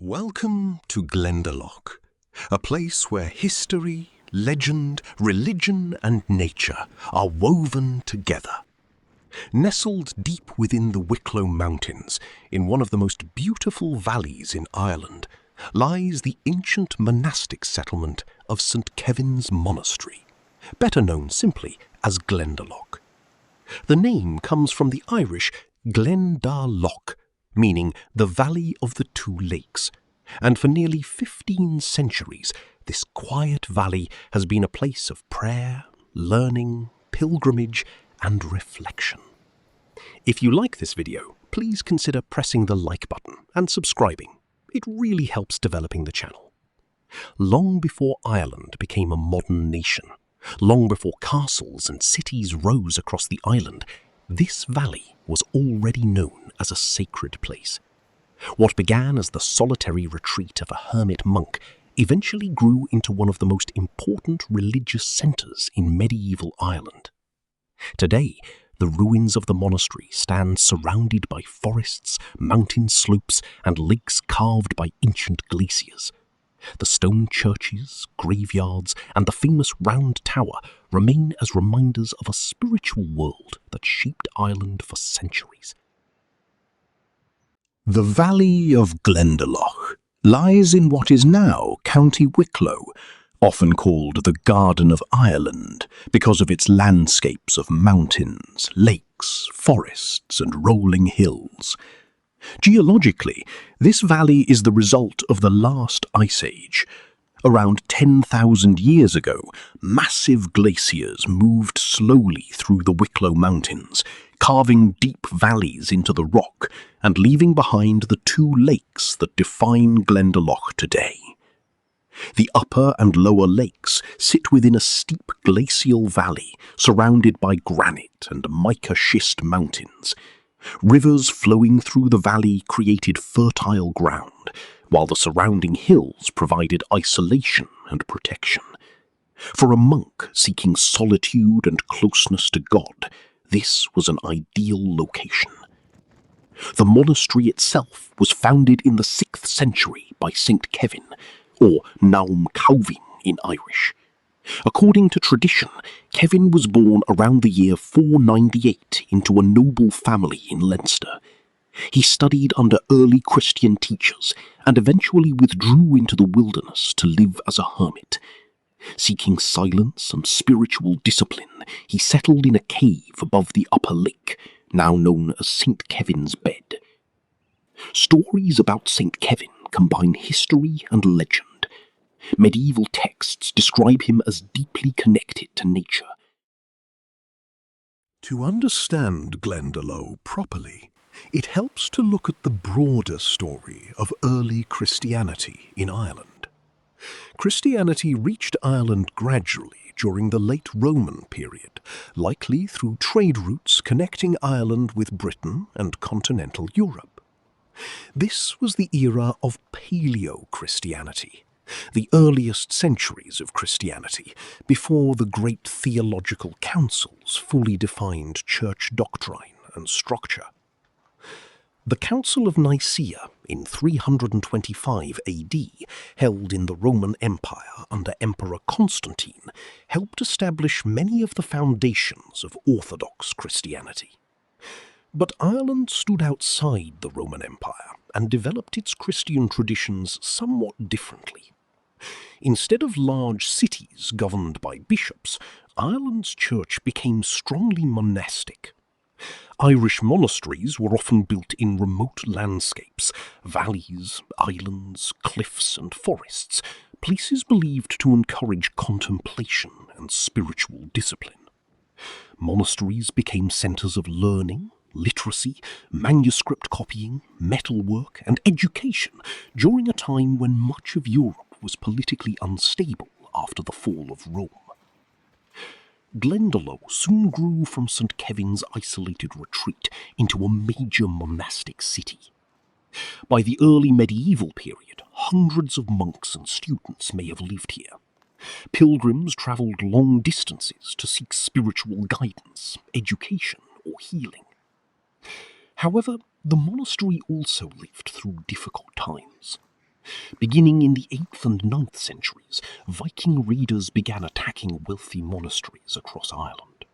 Welcome to Glendalough, a place where history, legend, religion and nature are woven together. Nestled deep within the Wicklow Mountains, in one of the most beautiful valleys in Ireland, lies the ancient monastic settlement of St. Kevin's Monastery, better known simply as Glendalough. The name comes from the Irish Gleann Dá Loch, meaning the Valley of the Two Lakes, and for nearly 15 centuries this quiet valley has been a place of prayer, learning, pilgrimage and reflection. If you like this video, please consider pressing the like button and subscribing. It really helps developing the channel. Long before Ireland became a modern nation, long before castles and cities rose across the island, this valley was already known as a sacred place. What began as the solitary retreat of a hermit monk eventually grew into one of the most important religious centres in medieval Ireland. Today, the ruins of the monastery stand surrounded by forests, mountain slopes, and lakes carved by ancient glaciers. The stone churches, graveyards, and the famous round tower remain as reminders of a spiritual world that shaped Ireland for centuries. The Valley of Glendalough lies in what is now County Wicklow, often called the Garden of Ireland because of its landscapes of mountains, lakes, forests and rolling hills. Geologically, this valley is the result of the last ice age. Around 10,000 years ago, massive glaciers moved slowly through the Wicklow Mountains, carving deep valleys into the rock and leaving behind the two lakes that define Glendalough today. The upper and lower lakes sit within a steep glacial valley surrounded by granite and mica schist mountains. Rivers flowing through the valley created fertile ground, while the surrounding hills provided isolation and protection. For a monk seeking solitude and closeness to God, this was an ideal location. The monastery itself was founded in the 6th century by St. Kevin, or Naum Calvin in Irish. According to tradition, Kevin was born around the year 498 into a noble family in Leinster. He studied under early Christian teachers and eventually withdrew into the wilderness to live as a hermit. Seeking silence and spiritual discipline, he settled in a cave above the upper lake, now known as St. Kevin's Bed. Stories about St. Kevin combine history and legend. Medieval texts describe him as deeply connected to nature. To understand Glendalough properly, it helps to look at the broader story of early Christianity in Ireland. Christianity reached Ireland gradually during the late Roman period, likely through trade routes connecting Ireland with Britain and continental Europe. This was the era of Paleochristianity, the earliest centuries of Christianity, before the great theological councils fully defined church doctrine and structure. The Council of Nicaea in 325 AD, held in the Roman Empire under Emperor Constantine, helped establish many of the foundations of Orthodox Christianity. But Ireland stood outside the Roman Empire and developed its Christian traditions somewhat differently. Instead of large cities governed by bishops, Ireland's church became strongly monastic. Irish monasteries were often built in remote landscapes, valleys, islands, cliffs and forests, places believed to encourage contemplation and spiritual discipline. Monasteries became centres of learning, literacy, manuscript copying, metalwork and education during a time when much of Europe was politically unstable after the fall of Rome. Glendalough soon grew from St. Kevin's isolated retreat into a major monastic city. By the early medieval period, hundreds of monks and students may have lived here. Pilgrims travelled long distances to seek spiritual guidance, education, or healing. However, the monastery also lived through difficult times. Beginning in the 8th and 9th centuries, Viking raiders began attacking wealthy monasteries across Ireland.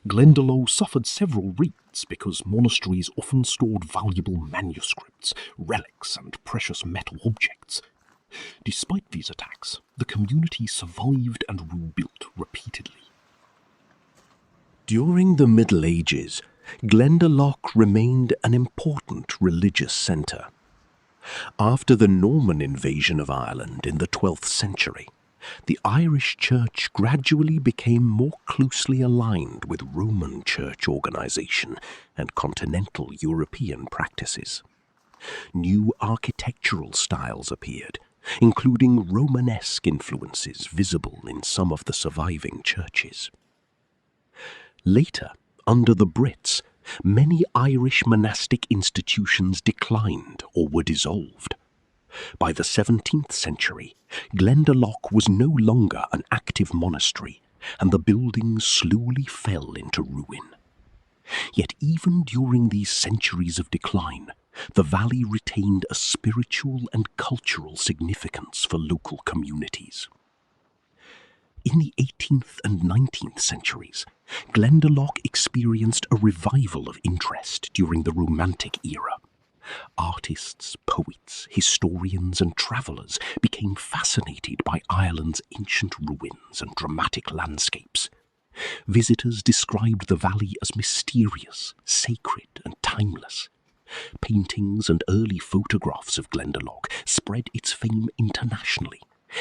Glendalough suffered several raids because monasteries often stored valuable manuscripts, relics, and precious metal objects. Despite these attacks, the community survived and rebuilt repeatedly. During the Middle Ages, Glendalough remained an important religious centre. After the Norman invasion of Ireland in the 12th century, the Irish Church gradually became more closely aligned with Roman Church organisation and continental European practices. New architectural styles appeared, including Romanesque influences visible in some of the surviving churches. Later, under the Brits, many Irish monastic institutions declined or were dissolved. By the 17th century, Glendalough was no longer an active monastery, and the buildings slowly fell into ruin. Yet even during these centuries of decline, the valley retained a spiritual and cultural significance for local communities. In the 18th and 19th centuries, Glendalough experienced a revival of interest during the Romantic era. Artists, poets, historians and travellers became fascinated by Ireland's ancient ruins and dramatic landscapes. Visitors described the valley as mysterious, sacred and timeless. Paintings and early photographs of Glendalough spread its fame internationally,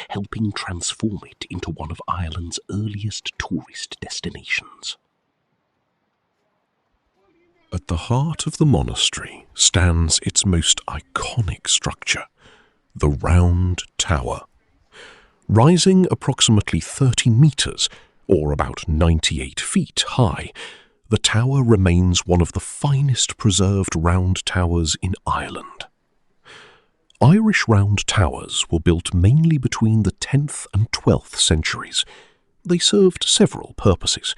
helping transform it into one of Ireland's earliest tourist destinations. At the heart of the monastery stands its most iconic structure, the Round Tower. Rising approximately 30 metres, or about 98 feet high, the tower remains one of the finest preserved round towers in Ireland. Irish round towers were built mainly between the 10th and 12th centuries. They served several purposes.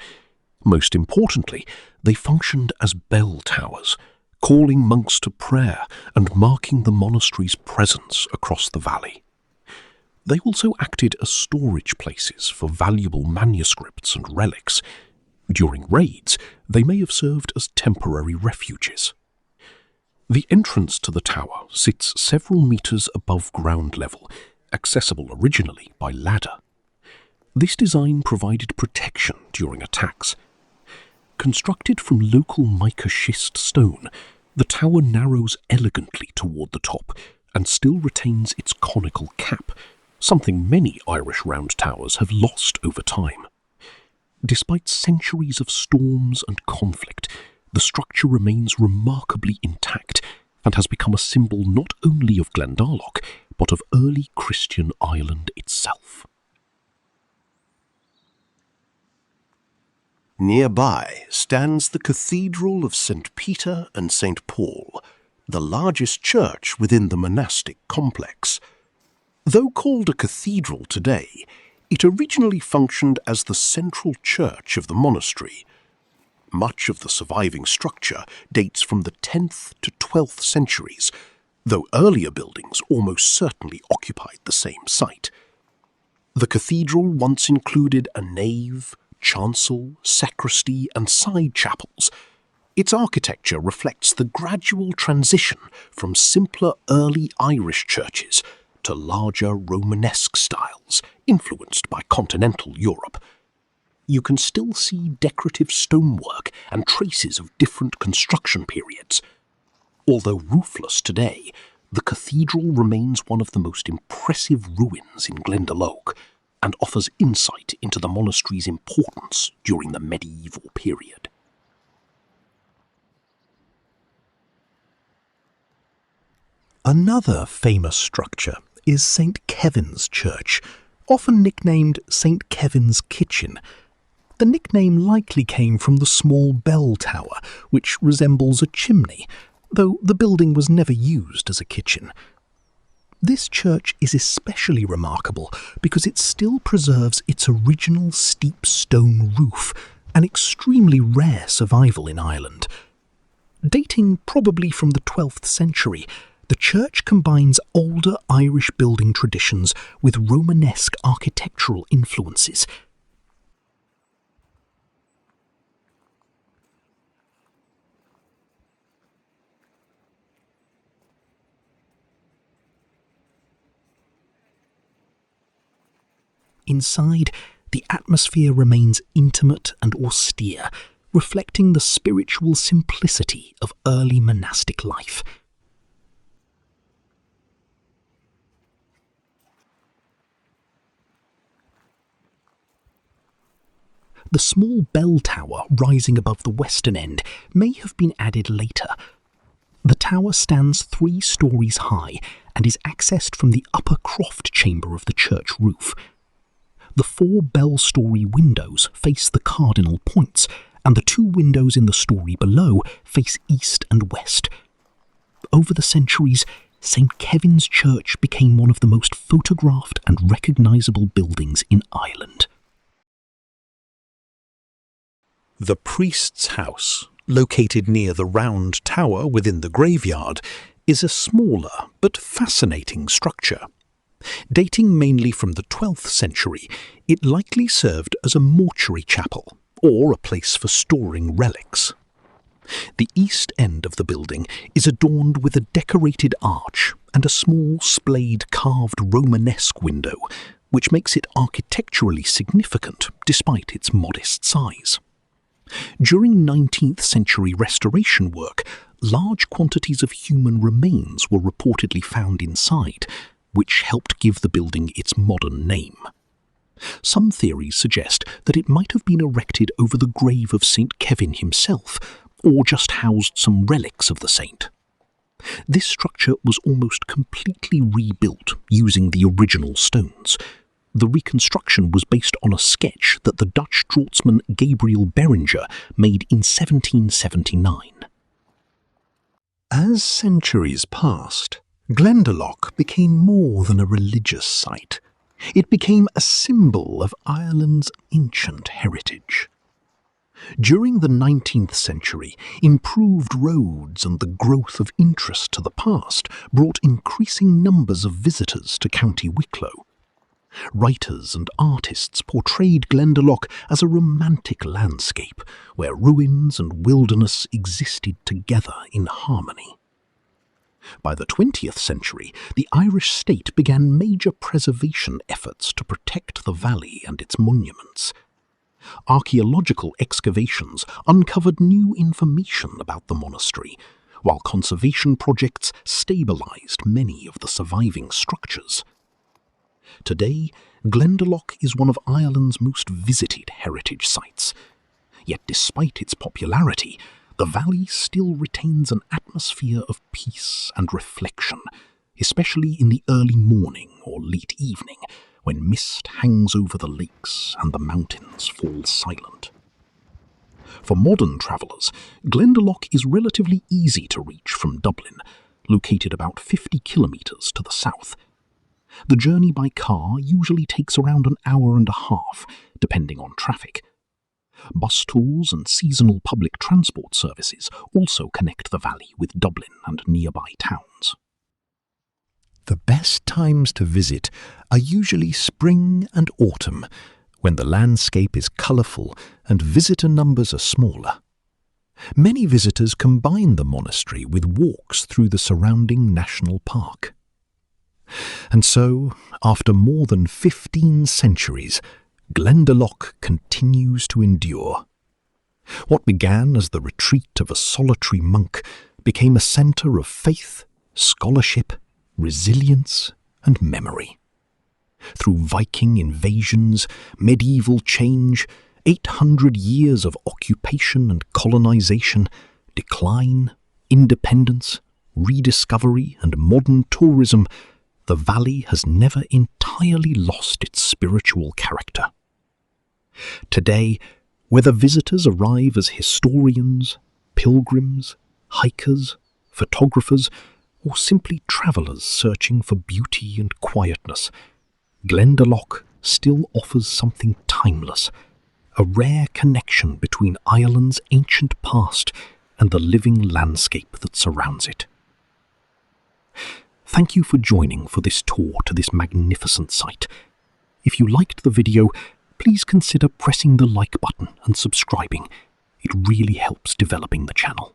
Most importantly, they functioned as bell towers, calling monks to prayer and marking the monastery's presence across the valley. They also acted as storage places for valuable manuscripts and relics. During raids, they may have served as temporary refuges. The entrance to the tower sits several metres above ground level, accessible originally by ladder. This design provided protection during attacks. Constructed from local mica schist stone, the tower narrows elegantly toward the top and still retains its conical cap, something many Irish round towers have lost over time. Despite centuries of storms and conflict, the structure remains remarkably intact and has become a symbol not only of Glendalough, but of early Christian Ireland itself. Nearby stands the Cathedral of St. Peter and St. Paul, the largest church within the monastic complex. Though called a cathedral today, it originally functioned as the central church of the monastery. Much of the surviving structure dates from the 10th to 12th centuries, though earlier buildings almost certainly occupied the same site. The cathedral once included a nave, chancel, sacristy and side chapels. Its architecture reflects the gradual transition from simpler early Irish churches to larger Romanesque styles, influenced by continental Europe. You can still see decorative stonework and traces of different construction periods. Although roofless today, the cathedral remains one of the most impressive ruins in Glendalough and offers insight into the monastery's importance during the medieval period. Another famous structure is St. Kevin's Church, often nicknamed St. Kevin's Kitchen. The nickname likely came from the small bell tower, which resembles a chimney, though the building was never used as a kitchen. This church is especially remarkable because it still preserves its original steep stone roof, an extremely rare survival in Ireland. Dating probably from the 12th century, The church combines older Irish building traditions with Romanesque architectural influences. Inside, the atmosphere remains intimate and austere, reflecting the spiritual simplicity of early monastic life. The small bell tower rising above the western end may have been added later. The tower stands 3 stories high and is accessed from the upper croft chamber of the church roof. The 4 bell-story windows face the cardinal points, and the 2 windows in the story below face east and west. Over the centuries, St. Kevin's Church became one of the most photographed and recognisable buildings in Ireland. The priest's house, located near the round tower within the graveyard, is a smaller but fascinating structure. Dating mainly from the 12th century, it likely served as a mortuary chapel or a place for storing relics. The east end of the building is adorned with a decorated arch and a small splayed carved Romanesque window, which makes it architecturally significant despite its modest size. During 19th century restoration work, large quantities of human remains were reportedly found inside, which helped give the building its modern name. Some theories suggest that it might have been erected over the grave of St. Kevin himself, or just housed some relics of the saint. This structure was almost completely rebuilt using the original stones. The reconstruction was based on a sketch that the Dutch draughtsman Gabriel Berenger made in 1779. As centuries passed, Glendalough became more than a religious site. It became a symbol of Ireland's ancient heritage. During the 19th century, improved roads and the growth of interest to the past brought increasing numbers of visitors to County Wicklow. Writers and artists portrayed Glendalough as a romantic landscape where ruins and wilderness existed together in harmony. By the 20th century, the Irish state began major preservation efforts to protect the valley and its monuments. Archaeological excavations uncovered new information about the monastery, while conservation projects stabilized many of the surviving structures. Today, Glendalough is one of Ireland's most visited heritage sites. Yet despite its popularity, the valley still retains an atmosphere of peace and reflection, especially in the early morning or late evening, when mist hangs over the lakes and the mountains fall silent. For modern travellers, Glendalough is relatively easy to reach from Dublin, located about 50 kilometres to the south. The journey by car usually takes around an hour and a half, depending on traffic. Bus tools and seasonal public transport services also connect the valley with Dublin and nearby towns. The best times to visit are usually spring and autumn, when the landscape is colourful and visitor numbers are smaller. Many visitors combine the monastery with walks through the surrounding national park. And so, after more than 15 centuries, Glendalough continues to endure. What began as the retreat of a solitary monk became a centre of faith, scholarship, resilience, and memory. Through Viking invasions, medieval change, 800 years of occupation and colonisation, decline, independence, rediscovery, and modern tourism, the valley has never entirely lost its spiritual character. Today, whether visitors arrive as historians, pilgrims, hikers, photographers, or simply travellers searching for beauty and quietness, Glendalough still offers something timeless, a rare connection between Ireland's ancient past and the living landscape that surrounds it. Thank you for joining for this tour to this magnificent site. If you liked the video, please consider pressing the like button and subscribing. It really helps developing the channel.